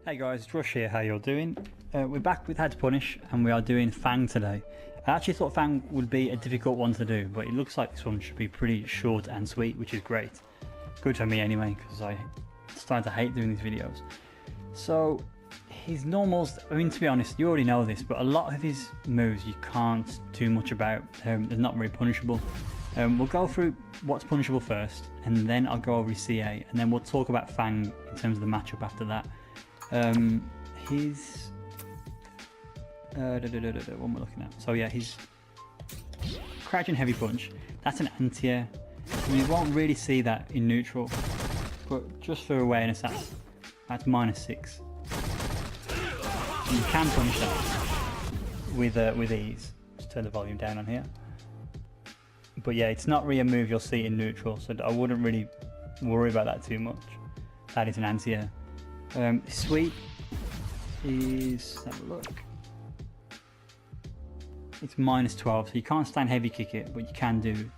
Hey guys, it's Rush here, how you all doing? We're back with How to Punish and we are doing FANG today. I actually thought FANG would be a difficult one to do, but it looks like this one should be pretty short and sweet, which is great. Good for me anyway, because I'm starting to hate doing these videos. So, his normals, I mean, to be honest, you already know this, but a lot of his moves you can't do much about. They're not very punishable. We'll go through what's punishable first, and then I'll go over his CA, and then we'll talk about FANG in terms of the matchup after that. His what am I looking at? So yeah, his crouching heavy punch, that's an anti-air. You won't really see that in neutral, but just for awareness, that's -6. You can punish that with ease. Just turn the volume down on here. But yeah, it's not really a move you'll see in neutral, so I wouldn't really worry about that too much. That is an anti-air. Sweep is, let's have a look. It's -12, so you can't stand heavy kick it, but you can do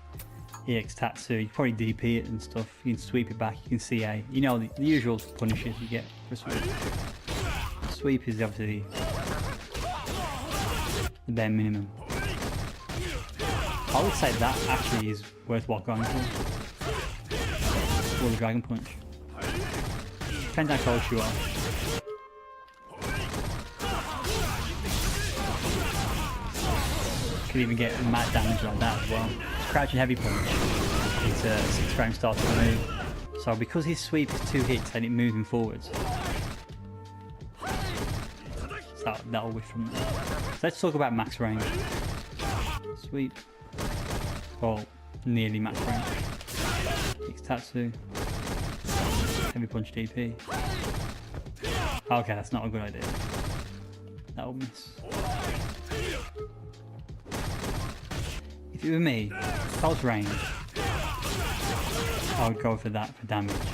EX Tatsu. You can probably DP it and stuff. You can sweep it back, you can CA. You know, the usual punishes you get for sweep. Sweep is obviously the bare minimum. I would say that actually is worthwhile going for. Or the Dragon Punch. Depends how close you are. Could even get mad damage like that as well. Crouching heavy punch is a 6-frame starter move. So because his sweep is 2 hits and it moves him forwards, so that'll whiff from there. So let's talk about max range. Sweep. Well, nearly max range. X Tatsu. Heavy punch DP. Okay, that's not a good idea. That'll miss. If it were me, close range, I would go for that for damage.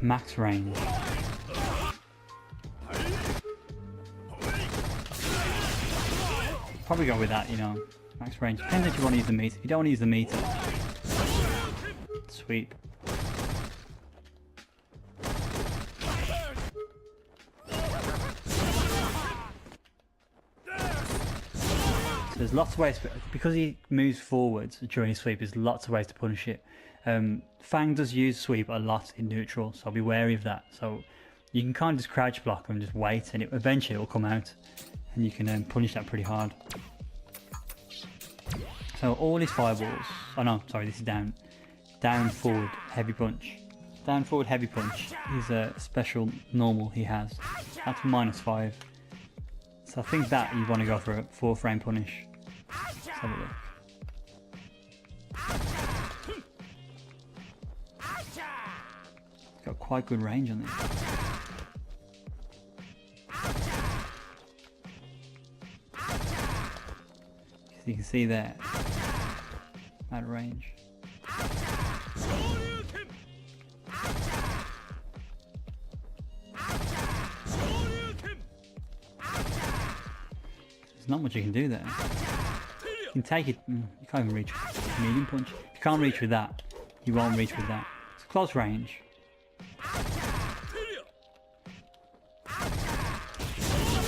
Max range. Probably go with that, you know. Max range. Depends if you want to use the meter. If you don't want to use the meter, sweep. So there's lots of ways, because he moves forwards during his sweep, there's lots of ways to punish it. FANG does use sweep a lot in neutral, so be wary of that. So you can kind of just crouch block and just wait, and eventually it will come out, and you can punish that pretty hard. So all his fireballs, oh no, sorry, this is down forward heavy punch. Down forward heavy punch is a special normal he has. That's -5. So I think that you want to go for a 4-frame punish. Let's have a look. It's got quite good range on this. You can see there, at range. There's not much you can do there. You can take it, you can't even reach medium punch. If you can't reach with that, you won't reach with that. It's close range.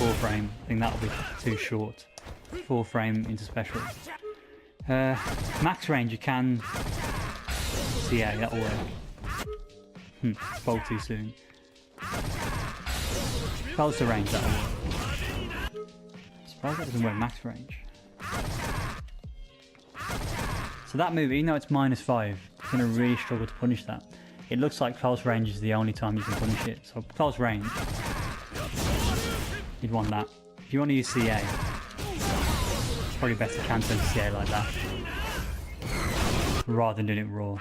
4-frame, I think that'll be too short. 4-frame into special. Max range you can CA, that'll work. Spoke too soon. Closer range, that'll work. Suppose that doesn't work max range. So that move, even though it's -5, it's going to really struggle to punish that. It looks like close range is the only time you can punish it. So close range, you'd want that. If you want to use CA, it's probably best to cancel CA like that, rather than doing it raw.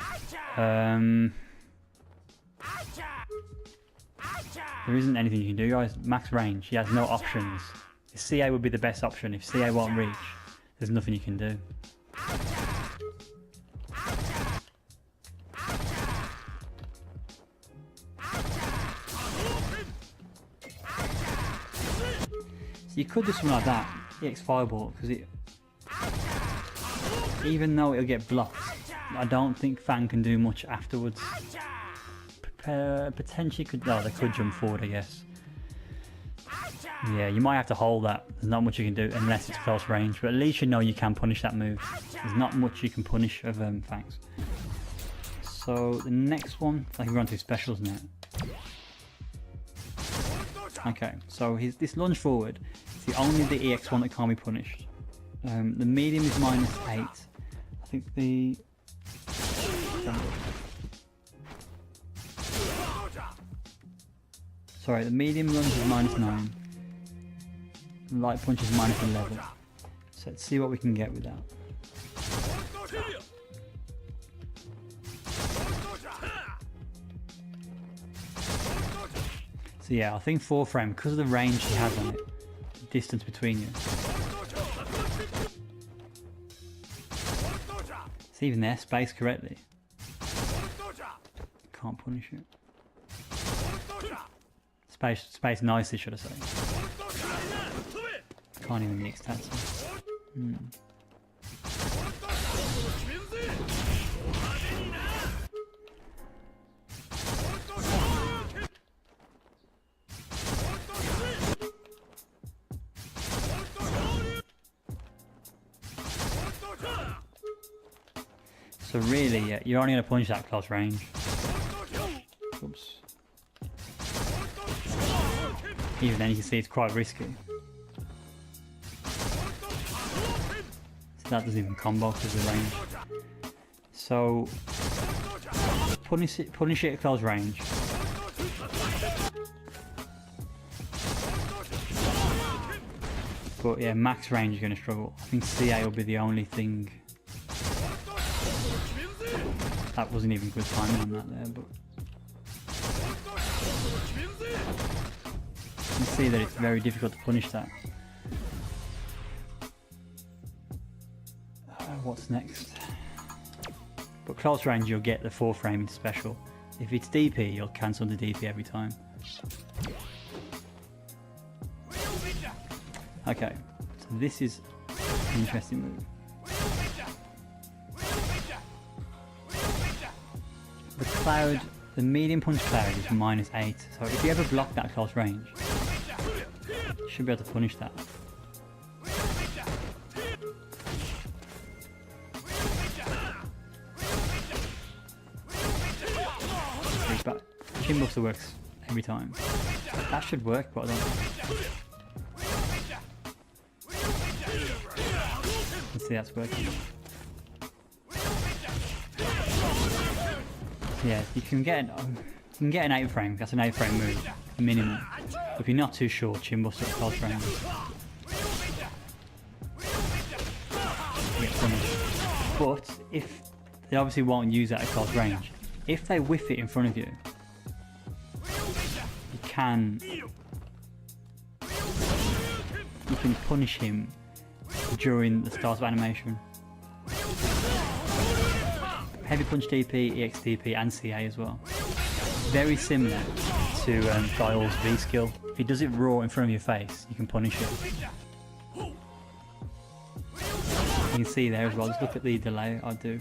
There isn't anything you can do, guys. Max range, he has no options. His CA would be the best option. If CA won't reach, there's nothing you can do. So you could do something like that, EX Fireball, because even though it'll get blocked, I don't think FANG can do much afterwards. potentially could. Oh, they could jump forward, I guess. Yeah, you might have to hold that. There's not much you can do unless it's close range, but at least you know you can punish that move. There's not much you can punish of FANGs. So the next one, I think we're on to specials now. Okay, so this lunge forward is the EX one that can't be punished. The medium is -8. I think the... Sorry, the medium lunge is -9. Light punch is -11. So let's see what we can get with that. So yeah, I think 4 frame, because of the range he has on it, the distance between you. It's even there, spaced correctly. Can't punish it. Spaced nicely, should I say. Can't even mix that. So really, yeah, you're only going to punch that close range. Oops. Even then you can see it's quite risky. So that doesn't even combo because of the range. So punish it at close range. But yeah, max range you're going to struggle. I think CA will be the only thing. That wasn't even good timing on that there, but you can see that it's very difficult to punish that. What's next? But close range you'll get the 4 framing special. If it's DP, you'll cancel the DP every time. Okay, so this is an interesting move. The cloud, the medium punch cloud is -8, so if you ever block that close range, you should be able to punish that. But chin buster works every time. That should work, but I don't know. Let's see, that's working. Yeah, you can get an 8 frame. That's an 8 frame move, minimum. If you're not too sure, chin buster at close range. But if they obviously won't use that at close range, if they whiff it in front of you, you can punish him during the start of animation. Heavy punch DP, EX DP, and CA as well. Very similar to Guile's V skill. If he does it raw in front of your face, you can punish it. You can see there as well, just look at the delay I do.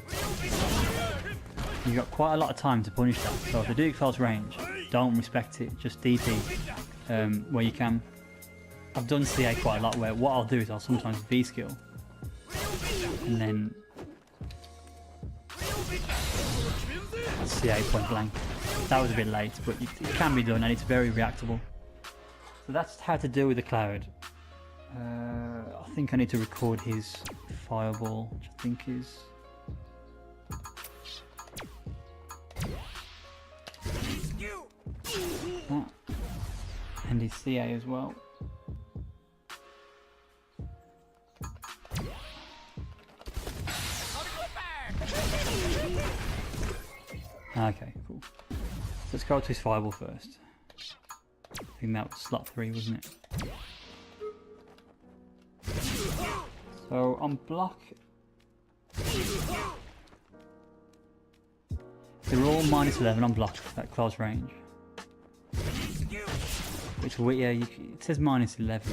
You've got quite a lot of time to punish that, so if they do it close range, don't respect it, just DP where you can. I've done CA quite a lot where what I'll do is I'll sometimes V skill and then CA point blank. That was a bit late, but it can be done and it's very reactable. So that's how to deal with the cloud. I think I need to record his fireball, which I think is... that. And his CA as well. Okay, cool. So let's go to his fireball first. I think that was slot 3, wasn't it? So on block, they're all -11 on block at close range. Which, yeah, it says -11.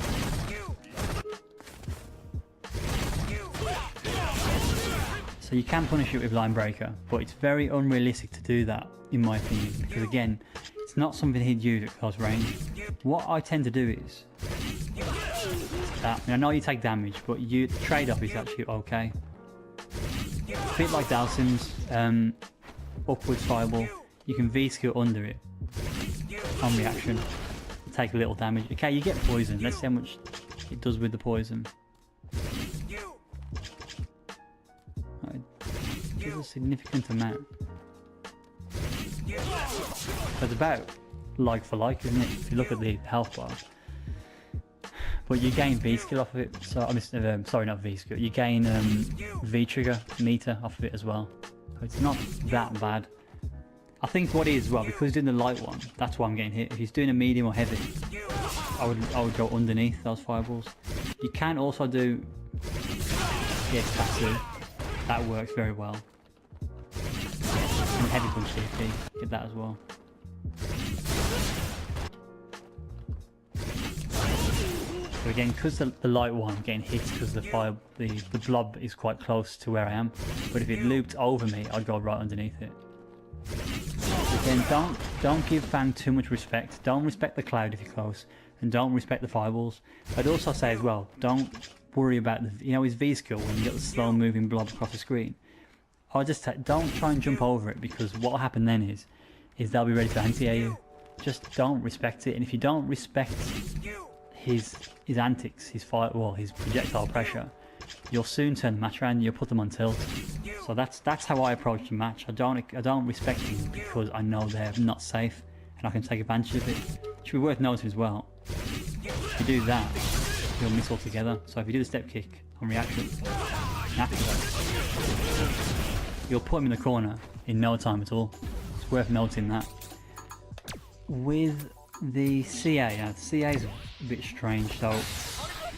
So you can punish it with line breaker, but it's very unrealistic to do that in my opinion, because again, It's not something he'd use at close range. What I tend to do is, I know you take damage, but the trade-off is actually okay. A bit like Dalsim's upwards fireball, you can V-skill under it on reaction, take a little damage. Okay, you get poison. Let's see how much it does with the poison. It does a significant amount. That's about like for like, isn't it? If you look at the health bar. But you gain V skill off of it. So I'm sorry, not V skill. You gain V trigger meter off of it as well. So it's not that bad. I think what it is, well, because he's doing the light one, that's why I'm getting hit. If he's doing a medium or heavy, I would go underneath those fireballs. You can also do tattoo. That works very well. And heavy punch DP, get that as well. So again, because the light one, I'm getting hit because the blob is quite close to where I am. But if it looped over me, I'd go right underneath it. Again, don't give FANG too much respect. Don't respect the cloud if you're close, and don't respect the fireballs. I'd also say as well, don't worry about his V skill when you get the slow moving blob across the screen. Don't try and jump over it, because what will happen then is they'll be ready to anti-air you. Just don't respect it, and if you don't respect his antics, his projectile pressure, you'll soon turn the match around and you'll put them on tilt. So that's how I approach the match. I don't respect them because I know they're not safe and I can take advantage of it. It should be worth noting as well. If you do that, you'll miss altogether. So if you do the step kick on reaction, and after that, you'll put him in the corner in no time at all. It's worth noting that. With the CA, the CA is a bit strange. So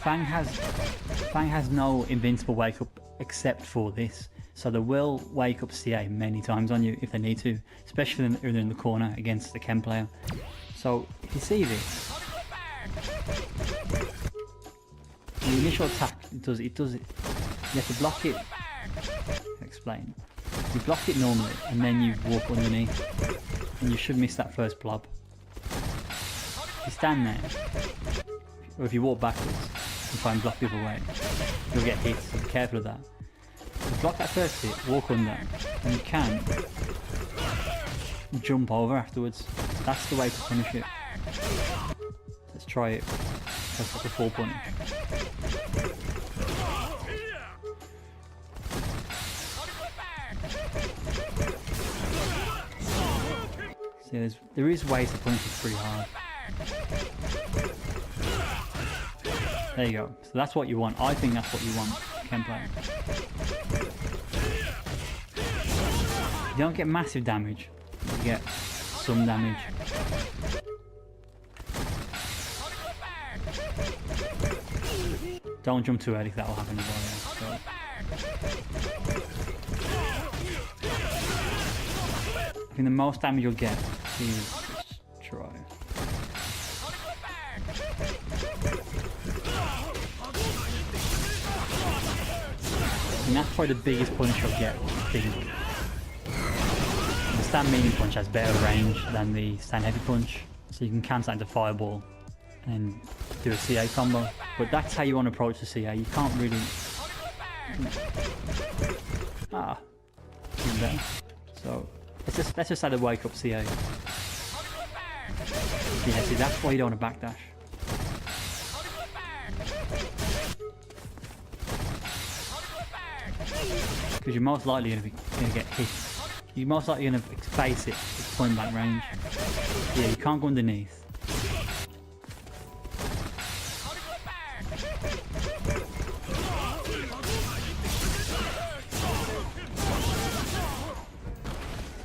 FANG has no invincible wake up except for this. So they will wake up CA many times on you if they need to, especially when they're in the corner against the chem player. So if you see this, the initial attack, it does it. You have to block it. Explain. You block it normally, and then you walk underneath, and you should miss that first blob. If you stand there, or if you walk backwards and try and block the other way, you'll get hit. So be careful of that. So block that first hit, walk under, and you can jump over afterwards. That's the way to punish it. Let's try it. That's like a full punish. See, there is ways to punish it pretty hard. There you go. So that's what you want. I think that's what you want, chem player. You don't get massive damage. You get some damage. Don't jump too early, that will happen as well. I think the most damage you'll get is, let's try. And that's probably the biggest punch you'll get, I think. The stand medium punch has better range than the stand heavy punch, so you can cancel that into fireball and do a CA combo. But that's how you want to approach the CA. You can't really. Even better. So let's just add a wake up CA. Yeah, see, that's why you don't want to backdash. Because you're most likely going to get hit. You're most likely going to face it at point blank range. Yeah, you can't go underneath.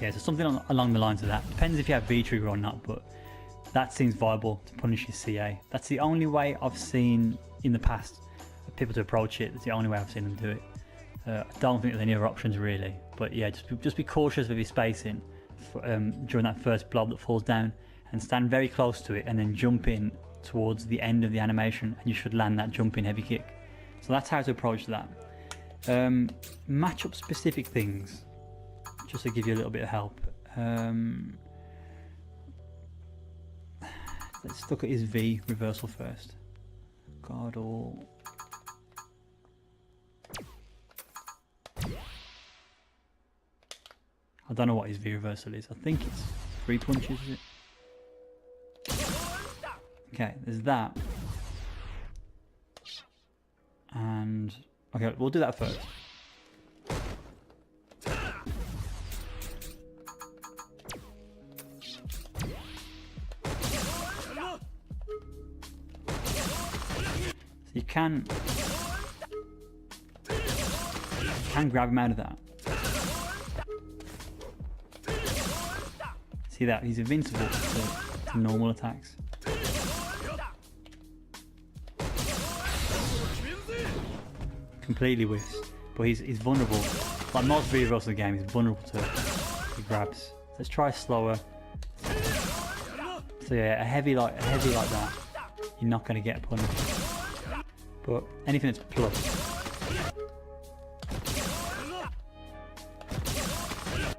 Yeah, so something along the lines of that. Depends if you have V-trigger or not, but that seems viable to punish your CA. That's the only way I've seen in the past people to approach it. That's the only way I've seen them do it. I don't think there's any other options really. But yeah, just be cautious of your spacing during that first blob that falls down, and stand very close to it and then jump in towards the end of the animation, and you should land that jumping heavy kick. So that's how to approach that. Matchup specific things, just to give you a little bit of help. Let's look at his V reversal first. God, all. I don't know what his V reversal is. I think it's 3 punches, is it? Okay, there's that. And okay, we'll do that first. So you can grab him out of that. See that? He's invincible to normal attacks. Completely whiffs, but he's vulnerable. Like most V reversals in the game, he's vulnerable to grabs. Let's try slower. So yeah, a heavy like that, you're not going to get punished. But anything that's plus,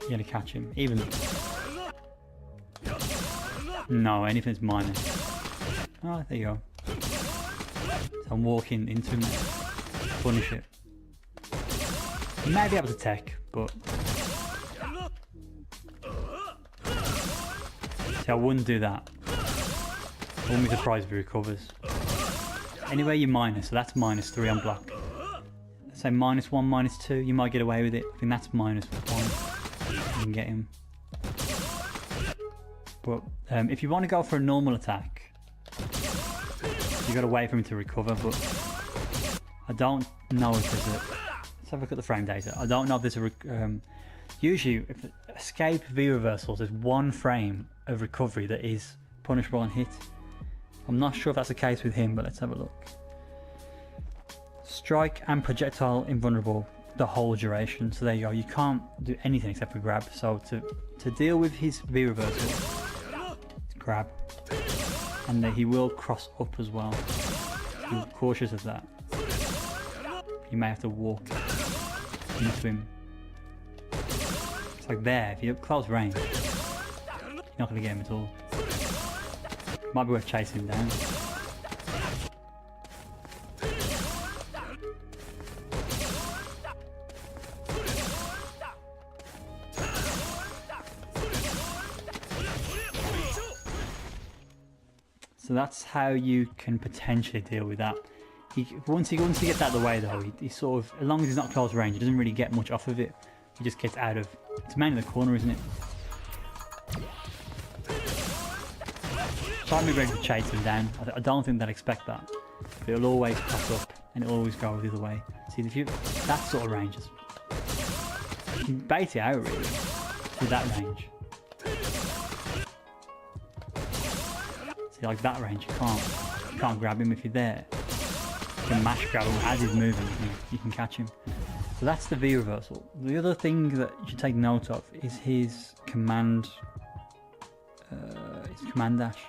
you're going to catch him. Even no, anything that's minus. Oh, there you go. So I'm walking into him. Punish it. You may be able to tech, but see, I wouldn't do that. I wouldn't be surprised if he recovers. Anyway, you minus, so that's -3 on block. Say -1, -2, you might get away with it. I think that's -1. You can get him. But if you want to go for a normal attack, you got to wait for him to recover. But I don't know if there's a. Let's have a look at the frame data. I don't know if there's a. Usually, if escape V reversals, there's 1 frame of recovery that is punishable on hit. I'm not sure if that's the case with him, but let's have a look. Strike and projectile invulnerable the whole duration. So there you go. You can't do anything except for grab. So to deal with his V reversal, grab, and he will cross up as well. Be cautious of that. You may have to walk into him. It's like there, if you're at close range, you're not going to get him at all. Might be worth chasing him down. So that's how you can potentially deal with that. Once you get that out of the way though, he sort of, as long as he's not close range, he doesn't really get much off of it. He just gets out of, it's mainly the corner, isn't it? So I'm ready to chase him down. I don't think they'll expect that. But it'll always pop up and it'll always go the other way. See, if you, that sort of range, you can bait it out really, to that range. See, like that range, you can't grab him if you're there. You can mash grab him as he's moving, you can catch him. So that's the V reversal. The other thing that you should take note of is his command dash.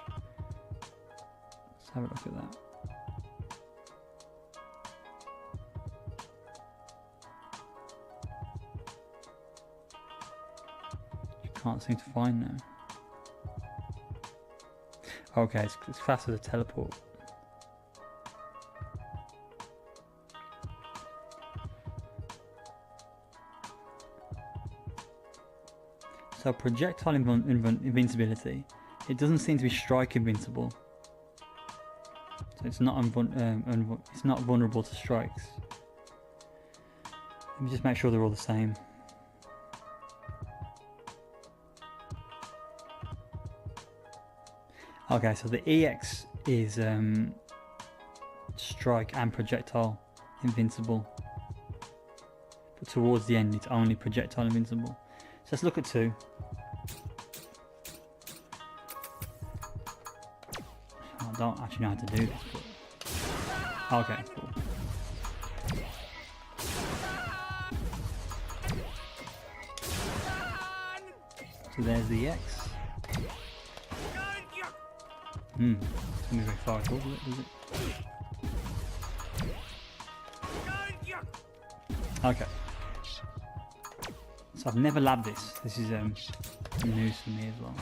Let's have a look at that. Can't seem to find now. Okay, it's classed as a teleport. So projectile invincibility, it doesn't seem to be strike invincible. So it's not it's not vulnerable to strikes. Let me just make sure they're all the same. Okay, so the EX is strike and projectile invincible. But towards the end, it's only projectile invincible. So let's look at 2. I don't actually know how to do this, but... Okay, cool. So there's the EX. It's going to be very far at all, does it? Okay. So I've never labbed this. This is news for me as well.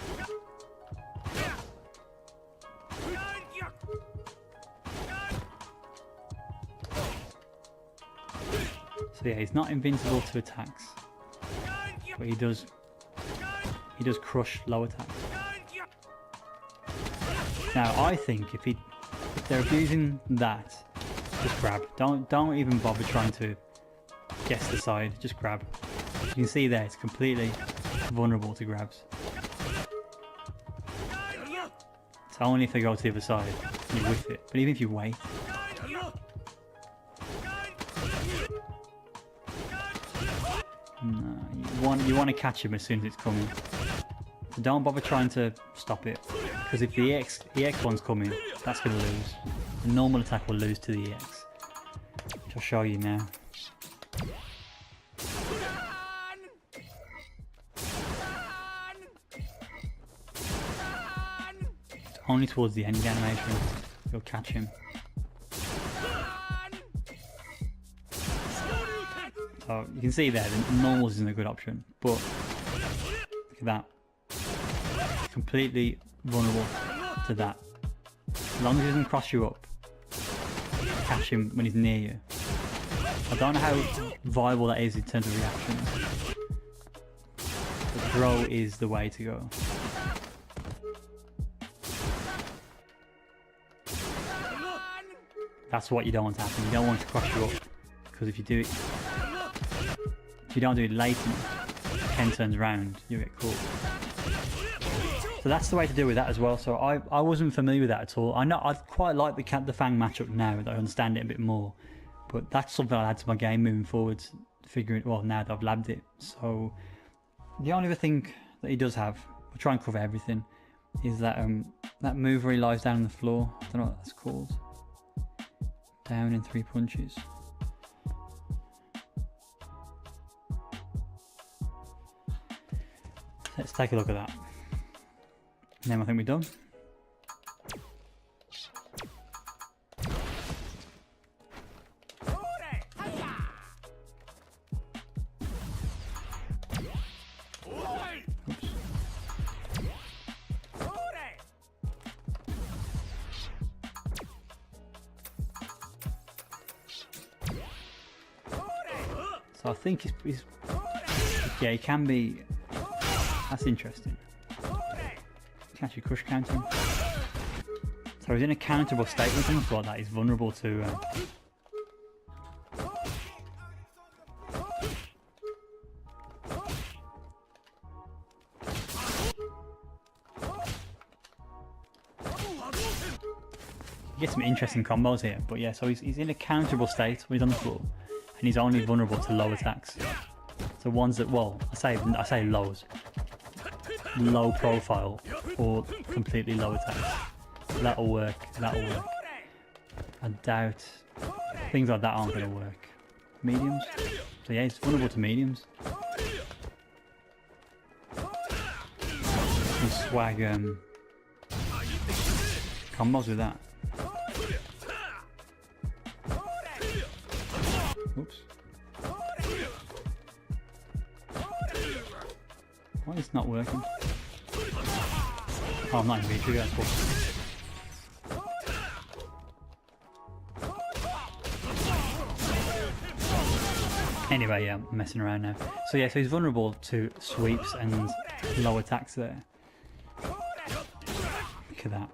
So yeah, he's not invincible to attacks, but he does crush low attacks. Now I think if they're abusing that, just grab. Don't even bother trying to guess the side. Just grab. You can see there, it's completely vulnerable to grabs. It's only if they go to the other side you whiff it. But even if you wait. No, you want to catch him as soon as it's coming. So don't bother trying to stop it, because if the EX one's coming, that's going to lose. The normal attack will lose to the EX, which I'll show you now. It's only towards the end of the animation you'll catch him. So you can see there, the normals isn't a good option, but look at that. Completely vulnerable to that. As long as he doesn't cross you up, catch him when he's near you. I don't know how viable that is in terms of reactions. The throw is the way to go. That's what you don't want to happen. You don't want it to cross you up, because if you do it, if you don't do it late enough, Ken turns around, you get caught. So that's the way to deal with that as well. So I wasn't familiar with that at all. I know I quite like the FANG matchup now that I understand it a bit more, but that's something I'll add to my game moving forward. Figuring, well, now that I've labbed it. So the only other thing that he does have, we'll try and cover everything, is that that move where he lies down on the floor. I don't know what that's called. Down in 3 punches. Let's take a look at that. And then I think we're done. Oops. So I think he's yeah, he can be. That's interesting. Can actually crush counter him. So he's in a counterable state with something like that. He's vulnerable to. You get some interesting combos here, but yeah. So he's in a counterable state when he's on the floor, and he's only vulnerable to low attacks. So ones that, well, I say lows. Low profile or completely low attacks. That'll work. I doubt things like that aren't going to work. Mediums? So yeah, it's vulnerable to mediums. Some swag combos with that. Oops. Why is it not working? Oh, I'm not in V-trigger, that's cool. Anyway, yeah, I'm messing around now. So yeah, so he's vulnerable to sweeps and low attacks there. Look at that.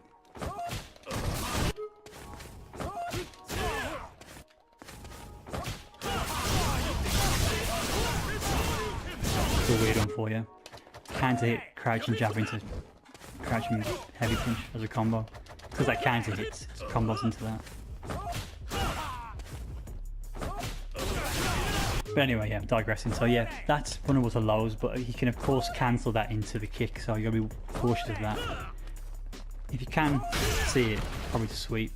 It's a weird one for you. Counter hit, crouch and jab into crouch and heavy punch as a combo. Because that counter hits combos into that. But anyway, yeah, I'm digressing. So yeah, that's vulnerable to lows, but you can of course cancel that into the kick, so you gotta be cautious of that. If you can see it, probably to sweep.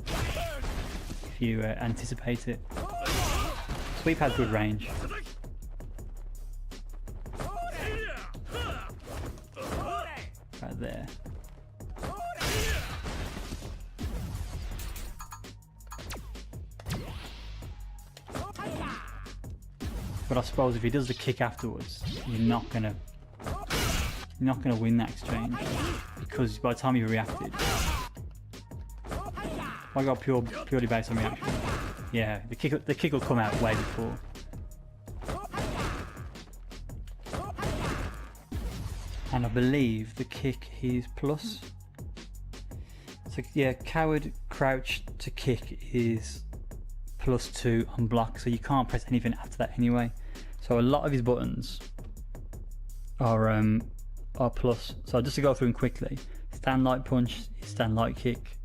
If you anticipate it. Sweep has good range. Right there. But I suppose if he does the kick afterwards, you're not gonna win that exchange, because by the time you've reacted, I got purely based on reaction. Yeah, the kick will come out way before. And I believe the kick is plus. So yeah, coward crouch to kick is +2 on block, so you can't press anything after that anyway. So a lot of his buttons are plus. So just to go through them quickly: stand light punch, his stand light kick,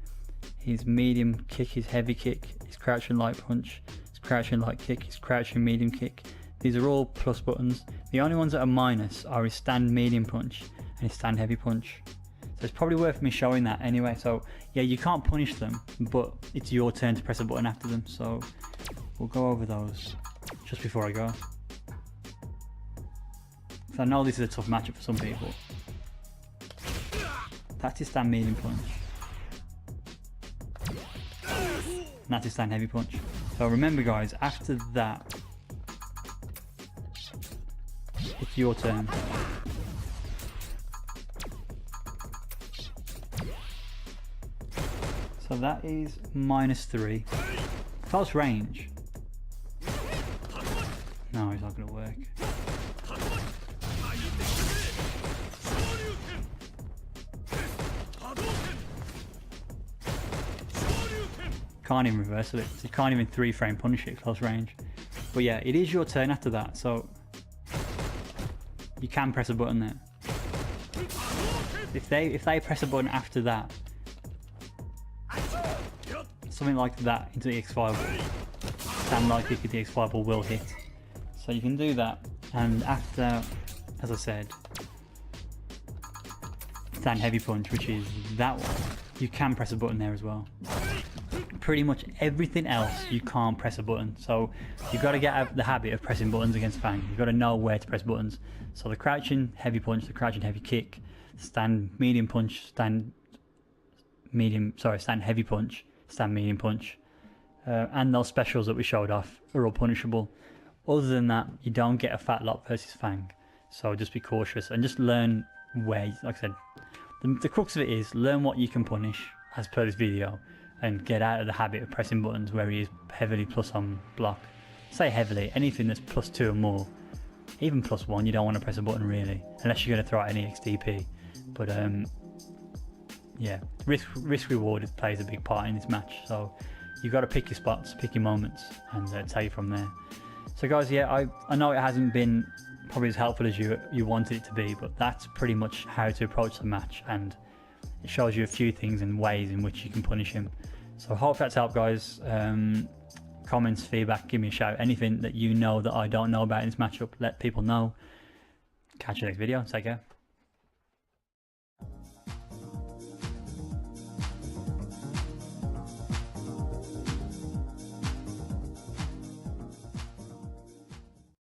his medium kick, his heavy kick, his crouching light punch, his crouching light kick, his crouching medium kick. These are all plus buttons. The only ones that are minus are his stand medium punch and his stand heavy punch. So it's probably worth me showing that anyway. So yeah, you can't punish them, but it's your turn to press a button after them. So we'll go over those just before I go. So I know this is a tough matchup for some people. That's his stand medium punch. And that's his stand heavy punch. So remember guys, after that, it's your turn. So that is -3. Close range. No, it's not going to work. Can't even reverse it. So you can't even 3-frame punish it close range. But yeah, it is your turn after that. So you can press a button there. If they press a button after that, something like that into the X5 ball, stand light kick at the X5 ball will hit. So you can do that, and after, as I said, stand heavy punch, which is that one, you can press a button there as well. Pretty much everything else you can't press a button, so you've got to get out the habit of pressing buttons against FANG. You've got to know where to press buttons. So the crouching heavy punch, the crouching heavy kick, stand medium punch, stand heavy punch, stand medium punch, and those specials that we showed off are all punishable. Other than that, you don't get a fat lock versus FANG, so just be cautious and just learn where, like I said, the crux of it is learn what you can punish as per this video, and get out of the habit of pressing buttons where he is heavily plus on block. Say heavily, anything that's +2 or more, even +1, you don't want to press a button really, unless you're going to throw out any XDP. But yeah, risk reward plays a big part in this match, so you've got to pick your spots, pick your moments, and take it from there. So guys, yeah, I know it hasn't been probably as helpful as you wanted it to be, but that's pretty much how to approach the match, and it shows you a few things and ways in which you can punish him. So I hope that's helped guys. Comments, feedback, give me a shout. Anything that you know that I don't know about in this matchup, let people know. Catch you next video. Take care.